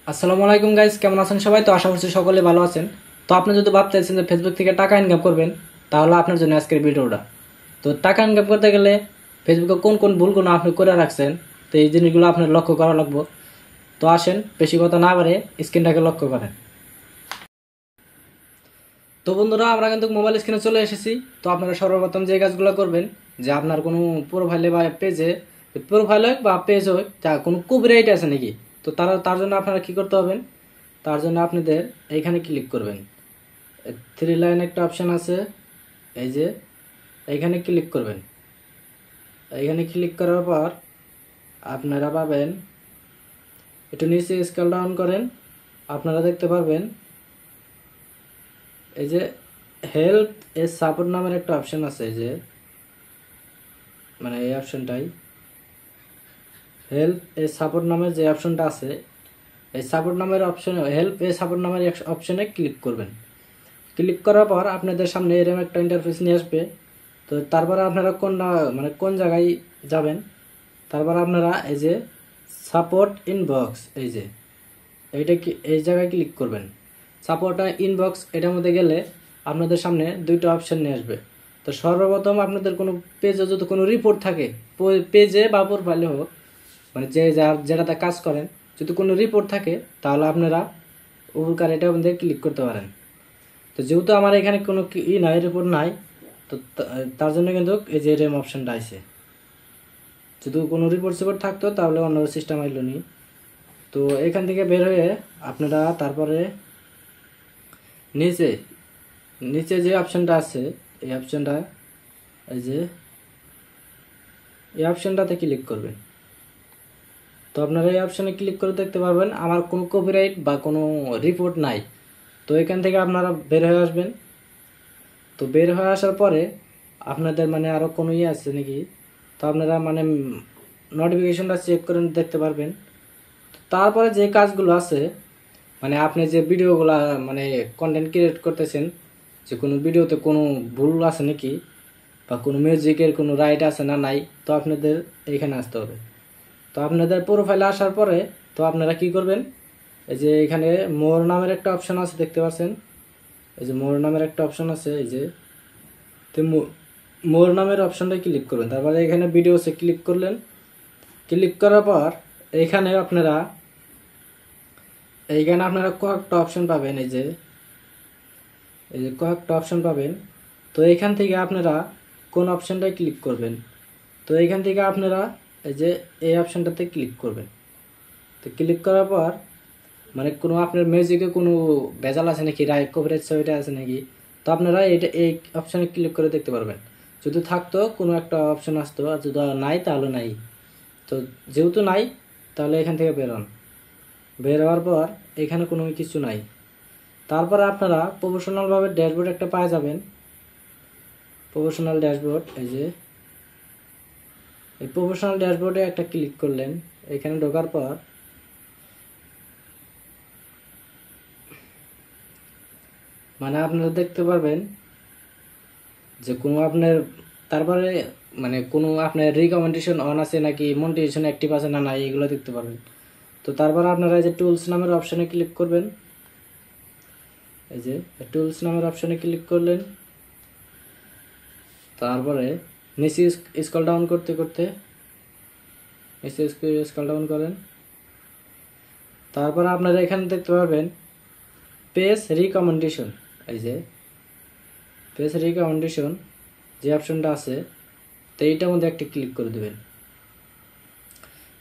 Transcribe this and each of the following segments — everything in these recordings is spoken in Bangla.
আসসালামু আলাইকুম গাইস, কেমন আছেন সবাই? তো আশা করছি সকলে ভালো আছেন। তো আপনি যদি ভাবতেছেন যে ফেসবুক থেকে টাকা ইনকাম করবেন, তাহলে আপনার জন্য আজকের ভিডিওটা। তো টাকা ইনকাম করতে গেলে ফেসবুকে কোন কোন ভুলগুলো আপনি করে রাখছেন, তো এই জিনিসগুলো আপনার লক্ষ্য করা লাগবে। তো আসেন, বেশি কথা না বাড়ে স্ক্রিনটাকে লক্ষ্য করেন। তো বন্ধুরা, আমরা কিন্তু মোবাইল স্ক্রিনে চলে এসেছি। তো আপনারা সর্বপ্রথম যে কাজগুলো করবেন, যে আপনার কোনো প্রোফাইলে বা পেজে, প্রোফাইল হোক বা পেজ হোক, তা কোনো কপিরাইট আছে নাকি, তো তার জন্য আপনারা কি করতে হবেন? তার জন্য আপনাদের এইখানে ক্লিক করবেন। থ্রি লাইন একটা অপশান আছে, এই যে এইখানে ক্লিক করবেন। এইখানে ক্লিক করার পর আপনারা পাবেন, একটু নিচে স্ক্রল ডাউন করেন, আপনারা দেখতে পারবেন এই যে হেল্প এ সাপোর্ট নামের একটা অপশান আছে। এই যে মানে এই অপশানটাই, হেল্প এ সাপোর্ট নামের যে অপশানটা আছে, এই সাপোর্ট নামের অপশানে, হেল্প এ সাপোর্ট নামের অপশানে ক্লিক করবেন। ক্লিক করার পর আপনাদের সামনে এরকম একটা ইন্টারফেস নিয়ে আসবে। তো তারপরে আপনারা কোন জায়গায় যাবেন, তারপর আপনারা এই যে সাপোর্ট ইনবক্স, এই যে এই জায়গায় ক্লিক করবেন। সাপোর্ট ইনবক্স এটার মধ্যে গেলে আপনাদের সামনে দুইটা অপশান নিয়ে আসবে। তো সর্বপ্রথম আপনাদের কোনো পেজে যদি কোনো রিপোর্ট থাকে, পেজে বা প্রোফাইলে হোক, মানে যেটাতে কাজ করেন, যদি কোনো রিপোর্ট থাকে, তাহলে আপনারা উপকার এটার মধ্যে ক্লিক করতে পারেন। তো যেহেতু আমার এখানে কোনো নাই, রিপোর্ট নাই, তো তার জন্য কিন্তু এই যে রেম অপশানটা আছে। যদি কোনো রিপোর্ট সিপোর্ট থাকতো তাহলে অন্য সিস্টেম আইল নি। তো এখান থেকে বের হয়ে আপনারা তারপরে নিচে নিচে যে অপশানটা আছে, এই অপশানটা, এই যে এই অপশানটাতে ক্লিক করবেন। তো আপনারা এই অপশানে ক্লিক করে দেখতে পারবেন আমার কোনো কপিরাইট বা কোনো রিপোর্ট নাই। তো এখান থেকে আপনারা বের হয়ে আসবেন। তো বের হয়ে আসার পরে আপনাদের মানে আরও কোনো আছে নাকি, তো আপনারা মানে নোটিফিকেশনটা চেক করে দেখতে পারবেন। তারপরে যে কাজগুলো আছে, মানে আপনি যে ভিডিওগুলো মানে কন্টেন্ট ক্রিয়েট করতেছেন, যে কোনো ভিডিওতে কোনো ভুল আছে নাকি, বা কোনো মিউজিকের কোনো রাইট আছে না নাই, তো আপনাদের এইখানে আসতে হবে। তো আপনাদের প্রোফাইলে আসার পরে তো আপনারা কি করবেন, এই যে এখানে মোর নামের একটা অপশান আছে, দেখতে পাচ্ছেন? এই যে মোর নামের একটা অপশান আছে, এই যে তো মোর নামের অপশানটায় ক্লিক করবেন। তারপরে এখানে ভিডিওসে ক্লিক করলেন। ক্লিক করার পর এইখানে আপনারা কয়েকটা অপশন পাবেন, এই যে কয়েকটা অপশন পাবেন। তো এইখান থেকে আপনারা কোন অপশনটায় ক্লিক করবেন। তো এইখান থেকে আপনারা এই যে এই অপশনটাতে ক্লিক করবেন। তো ক্লিক করার পর মানে কোনো আপনার মিউজিকে কোনো ভেজাল আছে নাকি, রাইট কপিরাইট ছবিটা আছে নাকি, তো আপনারা এই অপশানে ক্লিক করে দেখতে পারবেন। যদি থাকতো কোনো একটা অপশন আসতো, আর যদি নাই তাহলে নাই। তো যেহেতু নাই, তাহলে এখান থেকে বেরোন। বের হওয়ার পর এখানে কোনো কিছু নাই। তারপর আপনারা প্রফেশনালভাবে ড্যাশবোর্ড একটা পাওয়া যাবেন। প্রফেশনাল ড্যাশবোর্ড, এই যে এই প্রফেশনাল ড্যাশবোর্ডে একটা ক্লিক করলেন। এখানে ঢোকার পর মানে আপনারা দেখতে পারবেন যে কোনো আপনার, তারপরে মানে কোনো আপনার রিকমেন্ডেশন অন আছে নাকি, মনিটাইজেশন অ্যাক্টিভ আছে না নাই, এগুলো দেখতে পারবেন। তো তারপর আপনারা এই যে টুলস নামের অপশানে ক্লিক করবেন। এই যে টুলস নামের অপশানে ক্লিক করলেন। তারপরে নিচে স্ক্রল ডাউন করতে করতে নিচে স্ক্রল ডাউন করেন। তারপর আপনারা এখানে দেখতে পারবেন পেজ রিকমেন্ডেশন। এই যে পেজ রিকমেন্ডেশন যে অপশনটা আছে, তো এইটার মধ্যে একটা ক্লিক করে দেবেন।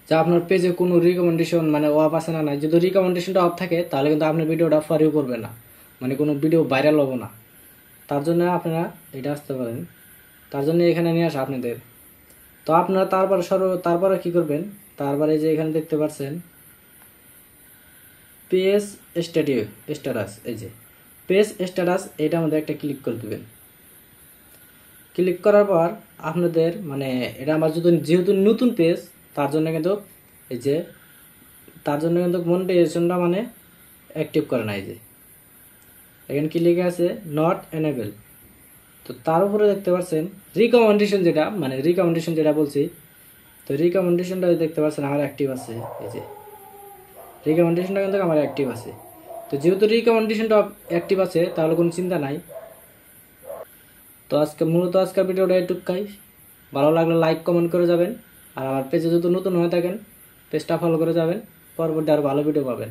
যা আপনার পেজে কোনো রিকমেন্ডেশন মানে অফ আছে না নাই, যদি রিকমেন্ডেশনটা অফ থাকে তাহলে কিন্তু আপনার ভিডিওটা ফর ইউ করবে না, মানে কোনো ভিডিও ভাইরাল হবে না। তার জন্য আপনারা এটা আসতে পারেন। তার জন্য এখানে নিয়ে আসা আপনাদের। তো আপনারা তারপরে কি করবেন, তারপরে যে এখানে দেখতে পাচ্ছেন পেজ স্ট্যাটাস, এই যে পেজ স্ট্যাটাস, এটার মধ্যে একটা ক্লিক করে দেবেন। ক্লিক করার পর আপনাদের মানে এটা আমার যেহেতু নতুন পেজ, তার জন্য কিন্তু এই যে মনিটাইজেশনটা মানে অ্যাক্টিভ করে না। এই যে এখানে কি লিখে আছে, নট এনেবল। তো তার উপরে দেখতে পাচ্ছেন রিকমেন্ডেশন, যেটা বলছি, তো রিকমেন্ডেশনটা দেখতে পাচ্ছেন আমার অ্যাক্টিভ আছে। এই যে রিকমেন্ডেশনটা কিন্তু আমার অ্যাক্টিভ আছে। তো যেহেতু রিকমেন্ডেশনটা অ্যাক্টিভ আছে তাহলে কোনো চিন্তা নাই। তো আজকের ভিডিওটা এটুকুই। ভালো লাগলে লাইক কমেন্ট করে যাবেন, আর আমার পেজে যদি নতুন হয়ে থাকেন পেজটা ফলো করে যাবেন, পরবর্তী আরও ভালো ভিডিও পাবেন।